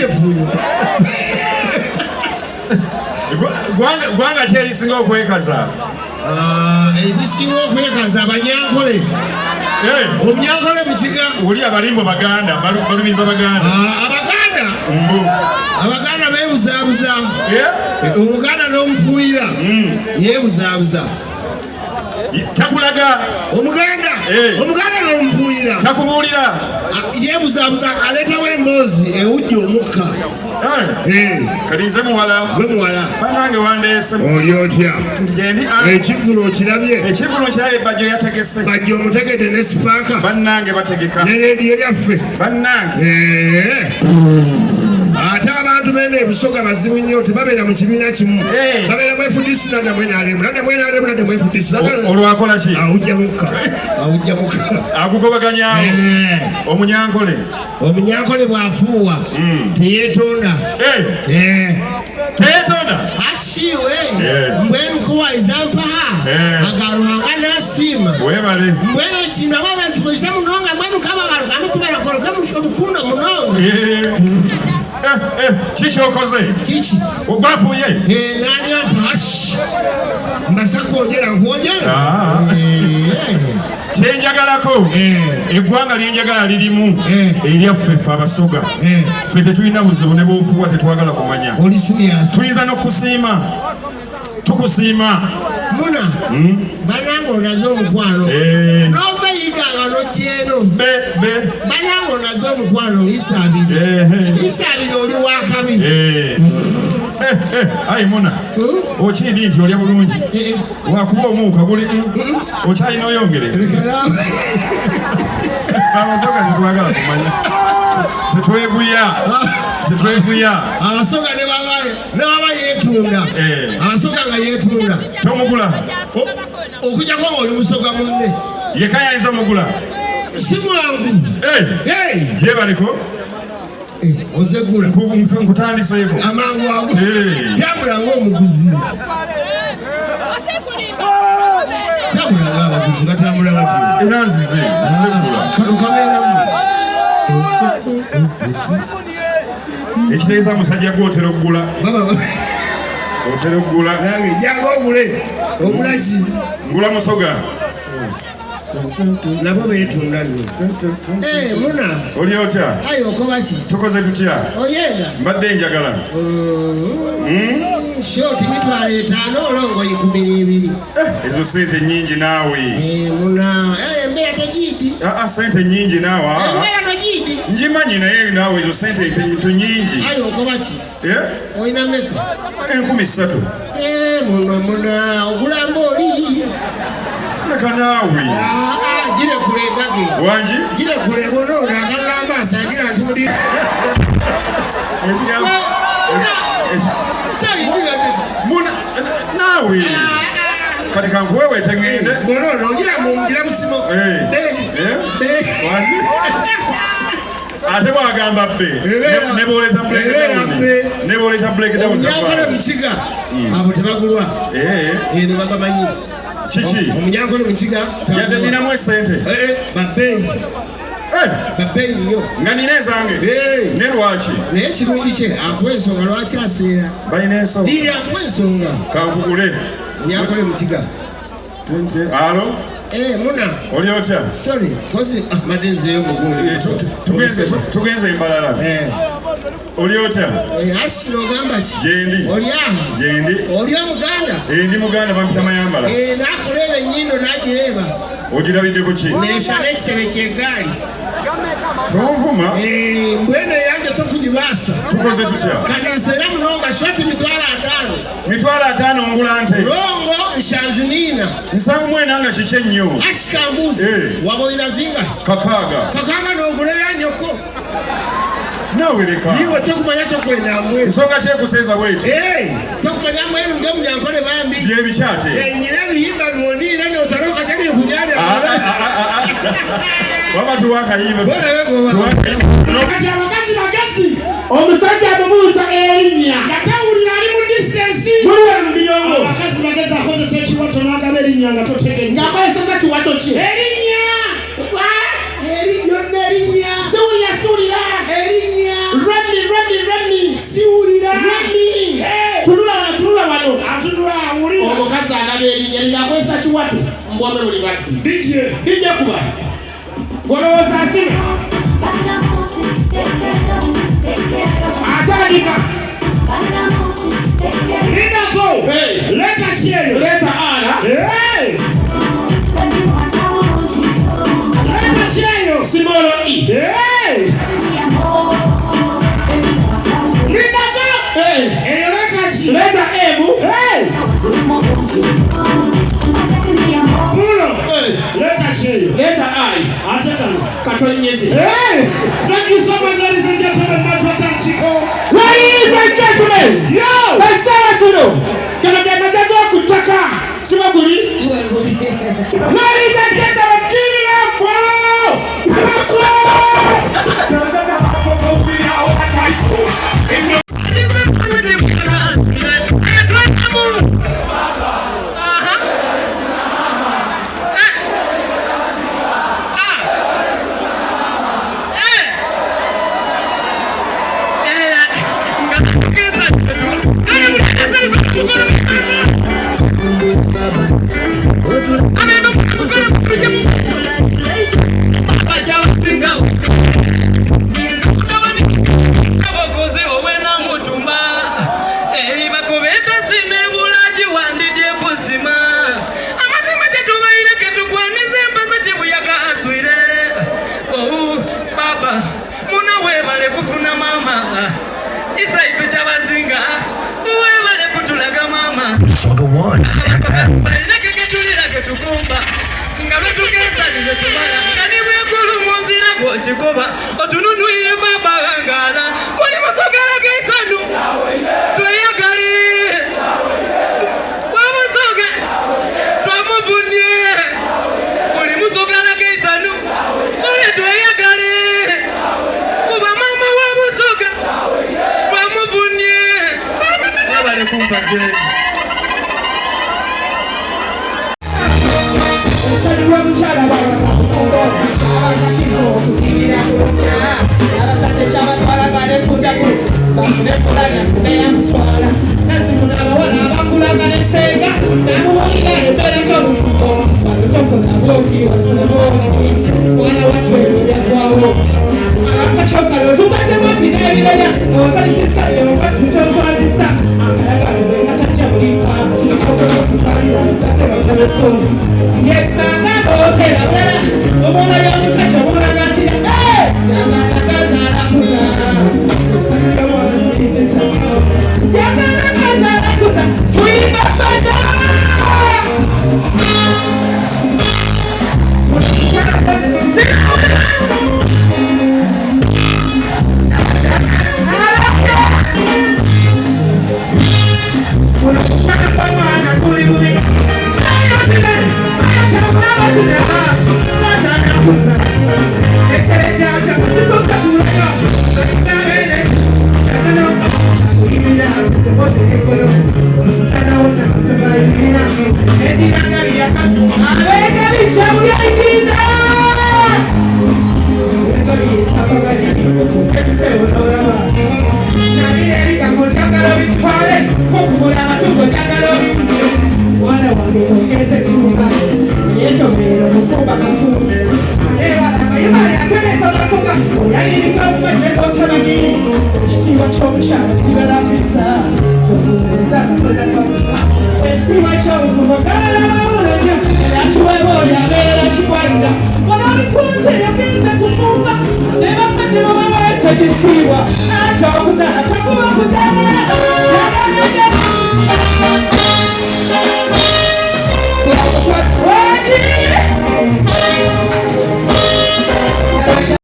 fuye. Gwanga kyeri singa okwekaza. Ebisinga okwekaza abanyankole. Omunyankole Mukiga. Oli abalimbo Baganda, balumiza Baganda. Abaganda. Abaganda beebuzaabuza. Omuganda n'omufuuyira. Yeebuzaabuza. Takulaga. Omuganda n'omufuuyira. Takubuulira. Yeebuzaabuza aleetawo emboozi ewujja omukka. Kalinze muwala. Gwe muwala. Banange wandeese. Oli otya? Ekivulu okirabye? Ekivulu kirabye Bajjo yategese. Bajjo omutegedde ne sipaaka. Bannange bategeka. Ne leediyo yaffe. Bannange. Ate abantu bene Busoga bazibu nnyo tebabeera mu kibiina kimu. Babeera mu FDC nadda mu NRM. Nadda mu NRM nadda mu FDC. Olwakola ki? Awujja mukka. Agugobaganyaawo. Omunyankole. Omunyankole bw'afuuwa teyeetonda. Teyeetonda? Akiwe mbwenu kuwaiza mpaha agaruhanga n'asiima. Weebale. Mbwenu kino abo abantu bw'ekisa munonga mbwenu kabagaruka amitubera kologa olukundo munonga. Kiki okoze? Kiki? Ogwafuuye? Nani ampashi. Mbasa kwogera nkwogera. Kyenjagalako eggwanga lyenjagala lirimu eryaffe ffe Abasoga. Ffe tetulina buzibu ne bw'ofuuwa tetwagala kumanya. Oli serious? Tuyinza n'okusiima. Tukusiima. Muna banange onaze omukwano n'ova yiganga n'ojjeeno banange onaze omukwano isaabire oli wakabi. Ayi Muna okindi nti olya bulungi wakuba omuuka guli okyalina oyongere. Abasoga tetwagala kumanya tetweguya. Abasoga ne baba yeetunda. Abasoga nga yeetunda tomugula okujjako ng'oli Musoga munne yeka yayinza omugula si mwangu. Gyebaleko ozegula nkutandiseeko amangu ago tabula ng'omuguzi. Tabula ng'abaguzi batambula bati era nzize gula kano kabeeramu. Ekitegeeza musajja gw'otera okugula. Otera okugula. Nange jjanga ogula ki? Ngula Musoga. Nabo beetunda nno. Muna. Oli otya? Ayi okoba ki? Tukoze tutya? Oyenda? Mbadde njagala. Shoti mitwalo 5 olongo 12. Ezo sente nyingi naawe. Muna. Embeera togiidi. Sente nyingi naawe. Embeera togiidi. Njimanyi naye naawe ezo sente nyingi. Ayi okoba ki? Oyina meka? 3,000. Muna ogulamba oli. Leka naawe. Gire kulegage. Wangi? Gire kulego n'onaagala amaaso agira nti muli. Muna naawe. Kati kankuwewe tengende. Bonono ogira mungira busimo. Wangi? Ate bwagamba bbe ne bwoleta breakdown Omunyankole Mukiga abo tebagulwa ne bagamanyi. Kiki? Omunyankole Mukiga yadde ninamu esente babbeeyi nnyo nga nina ezange ne lwaki naye ekirungi kye akuwa ensonga lwaki aseera balina ensonga akuwa ensonga kankugule. Omunyankole Mukiga. Alo? Muna. Oli otya? Sorry, kozi madde nzeeyo mugundi. Tugenze embalala. Oli otya? Asi ogamba ki? Gyendi. Oli aha? Gyendi. Oli Omuganda? Ndi Muganda bampita Mayambala. Naakuleeba ennyindo n'agireeba. Ogirabiddeko ki? Neesala ekitebe ky'eggaali. Tonvuma? Mbwene yange tokugibaasa. Tukoze tutya? Kandaseera munonga shoti 5,000 ngula nte. Longo nshanju nina. 7 nga kiki ennyo? Akikambuzi. Waboyira zinga? 6 n'oguleya nyoko. Naawe leka. Niwe tokumanya kyokwenda mbwe. Nsonga kyekuseeza bweti. Tokumanya mbwenu ng'Omunyankole bambi. Byebikyate. Nyina ebihimba biwoniire n'otaroka kyali kunyanya. Waba tuwakayimba. Kati abakazi bagezi omusajja amubuuza erinnya nga tawulira ali mu distance muliwe mu birongo. Abakazi bagezi akozesa ekiwato n'agaba erinnya nga totegenya. Ng'akozesa kiwato ki? Erinnya. Yonna erinnya. Suulira. Erinnya. Remi. Chiwato mbwame muli batu DJ kuba Goloza asime Atadika Linda go Leta chiyo Leta ana Leta chiyo Simolo I Linda go Leta chiyo Leta emu Leta chiyo Leta I Katonyezi Thank you so much, ladies and gentlemen. Chiko. Ladies and gentlemen, yo, let's say kama jamaa kutoka Simaguri. Ladies and gentlemen, give it up Busoga 1 FM. Chiko otununuire baba ngana wali musogera geisanu toyagari wa musoga twamuvunie wali musogera geisanu wali toyagari kuba mama wa musoga twamuvunie wabale kumpa je Chiko.